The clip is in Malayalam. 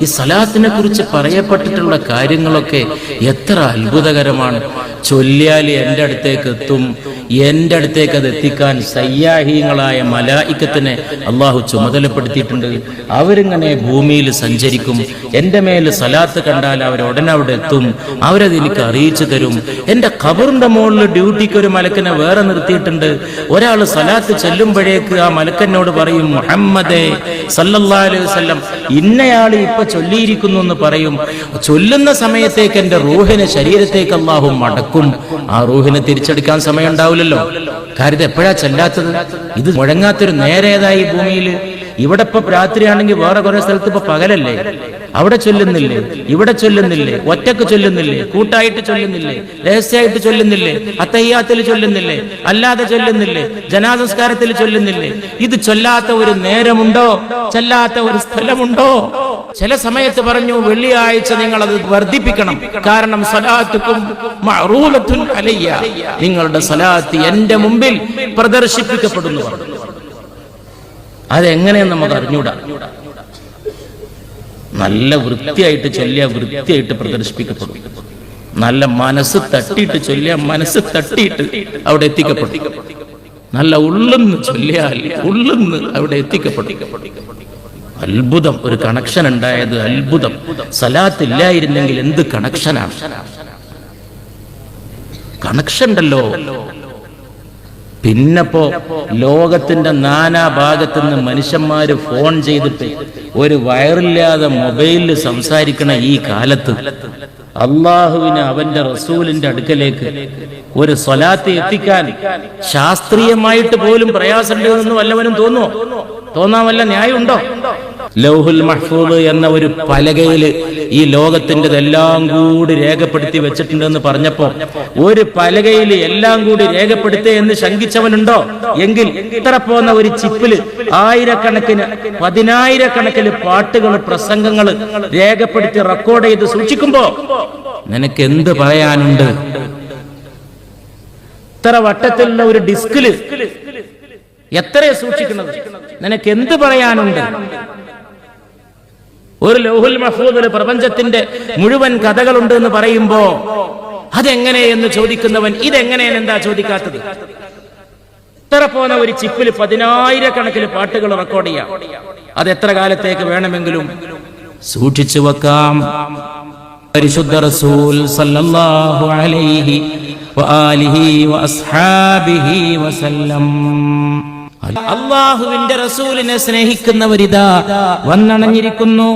ഈ സലാത്തിനെ കുറിച്ച് പറയപ്പെട്ടിട്ടുള്ള കാര്യങ്ങളൊക്കെ എത്ര അത്ഭുതകരമാണ്. ചൊല്ലിയാൽ എൻ്റെ അടുത്തേക്ക് എത്തും, എൻ്റെ അടുത്തേക്ക് അത് എത്തിക്കാൻ സയ്യാഹീങ്ങളായ മലായിക്കത്തിനെ അള്ളാഹു ചുമതലപ്പെടുത്തിയിട്ടുണ്ട്. അവരിങ്ങനെ ഭൂമിയിൽ സഞ്ചരിക്കും. എൻ്റെ മേൽ സലാത്ത് കണ്ടാൽ അവരുടനെ അവിടെ എത്തും, അവരത് എനിക്ക് അറിയിച്ചു തരും. എൻ്റെ ഖബറിന്റെ മുകളിൽ ഡ്യൂട്ടിക്ക് ഒരു മലക്കനെ വേറെ നിർത്തിയിട്ടുണ്ട്. ഒരാൾ സലാത്ത് ചെല്ലുമ്പോഴേക്ക് ആ മലക്കനോട് പറയും, മുഹമ്മദേ സല്ലല്ലാഹു അലൈഹി വസല്ലം ഇന്നയാൾ ഇപ്പൊ ചൊല്ലിയിരിക്കുന്നു എന്ന് പറയും. ചൊല്ലുന്ന സമയത്തേക്ക് എൻ്റെ റൂഹിനെ ശരീരത്തേക്ക് അള്ളാഹു മടക്കും. ആ റൂഹിനെ തിരിച്ചെടുക്കാൻ സമയം ഉണ്ടാവില്ലല്ലോ. കാര്യം എപ്പോഴാ ചെല്ലാത്തത്? ഇത് മുഴങ്ങാത്തൊരു നേരേതായി ഭൂമിയിൽ. ഇവിടെ ഇപ്പൊ രാത്രിയാണെങ്കിൽ വേറെ കുറെ സ്ഥലത്ത് ഇപ്പൊ പകലല്ലേ, അവിടെ ചൊല്ലുന്നില്ലേ, ഇവിടെ ചൊല്ലുന്നില്ലേ, ഒറ്റക്ക് ചൊല്ലുന്നില്ലേ, കൂട്ടായിട്ട് ചൊല്ലുന്നില്ലേ, രഹസ്യമായിട്ട് ചൊല്ലുന്നില്ലേ, അത്തഹിയ്യാത്തിൽ ചൊല്ലുന്നില്ലേ, അല്ലാതെ ചൊല്ലുന്നില്ലേ, ജനാസംസ്കാരത്തിൽ ചൊല്ലുന്നില്ലേ? ഇത് ചൊല്ലാത്ത ഒരു നേരമുണ്ടോ? ചൊല്ലാത്ത ഒരു സ്ഥലമുണ്ടോ? ചില സമയത്ത് പറഞ്ഞു, വെള്ളിയാഴ്ച നിങ്ങൾ അത് വർദ്ധിപ്പിക്കണം. കാരണം സലാത്തുക്കും മഅറൂലത്തുൻ അലയ്യ, നിങ്ങളുടെ സലാത്ത് എന്റെ മുമ്പിൽ പ്രദർശിപ്പിക്കപ്പെടുന്നു. അതെങ്ങനെയെന്ന് നമുക്ക് അറിഞ്ഞൂടാ. നല്ല വൃത്തിയായിട്ട് ചൊല്ലിയ വൃത്തിയായിട്ട് പ്രദർശിപ്പിക്കപ്പെടും. നല്ല മനസ്സ് തട്ടിയിട്ട് ചൊല്ലിയ മനസ്സ് തട്ടിയിട്ട് അവിടെ എത്തിക്കപ്പെടും. നല്ല ഉള്ളുന്ന് ചൊല്ലിയാൽ ഉള്ളുന്ന് അവിടെ എത്തിക്കപ്പെടും. അത്ഭുതം. ഒരു കണക്ഷൻ ഉണ്ടായത് അത്ഭുതം. സലാത്ത് ഇല്ലായിരുന്നെങ്കിൽ എന്ത് കണക്ഷനാണ്? കണക്ഷൻ ഉണ്ടല്ലോ. പിന്നപ്പോ ലോകത്തിന്റെ നാനാ ഭാഗത്തു നിന്ന് മനുഷ്യന്മാര് ഫോൺ ചെയ്തിട്ട് ഒരു വയറില്ലാതെ മൊബൈലിൽ സംസാരിക്കണ ഈ കാലത്ത് അള്ളാഹുവിന് അവന്റെ റസൂലിന്റെ അടുക്കലേക്ക് ഒരു സ്വലാത്ത് എത്തിക്കാൻ ശാസ്ത്രീയമായിട്ട് പോലും പ്രയാസമുണ്ടെന്ന് വല്ലവനും തോന്നുമോ? തോന്നാൻ വല്ല ന്യായമുണ്ടോ? ലൗഹുൽ മഹ്ഫൂദ് എന്ന ഒരു പലകയില് ഈ ലോകത്തിന്റെ എല്ലാം കൂടി രേഖപ്പെടുത്തി വെച്ചിട്ടുണ്ടെന്ന് പറഞ്ഞപ്പോ ഒരു പലകയിൽ എല്ലാം കൂടി രേഖപ്പെടുത്തേ എന്ന് ശങ്കിച്ചവനുണ്ടോ? എങ്കിൽ ഇത്ര പോന്ന ഒരു ചിപ്പില് ആയിരക്കണക്കിന് പതിനായിരക്കണക്കിന് പാട്ടുകൾ പ്രസംഗങ്ങൾ രേഖപ്പെടുത്തി റെക്കോർഡ് ചെയ്ത് സൂക്ഷിക്കുമ്പോ നിനക്ക് എന്ത് പറയാനുണ്ട്? ഇത്ര വട്ടത്തിലുള്ള ഒരു ഡിസ്കില് എത്രയെ സൂക്ഷിക്കുന്നത്? നിനക്ക് എന്ത് പറയാനുണ്ട്? ഒരു ലൗഹുൽ മഹ്ഫൂദിൽ പ്രപഞ്ചത്തിന്റെ മുഴുവൻ കഥകളുണ്ട് എന്ന് പറയുമ്പോ അതെങ്ങനെ എന്ന് ചോദിക്കുന്നവൻ ഇതെങ്ങനെയാണ് എന്താ ചോദിക്കാത്തത്? ഇത്ര പോന്ന ഒരു ചിപ്പിൽ പതിനായിരക്കണക്കിന് പാട്ടുകൾ റെക്കോർഡ് ചെയ്യാം. അത് എത്ര കാലത്തേക്ക് വേണമെങ്കിലും സൂക്ഷിച്ചു വെക്കാം. പരിശുദ്ധ റസൂൽ സല്ലല്ലാഹു അലൈഹി വആലിഹി വഅസ്ഹാബിഹി വസല്ലം. അല്ലാഹുവിന്റെ റസൂലിനെ സ്നേഹിക്കുന്നവരിതാ വന്നണഞ്ഞിരിക്കുന്നു.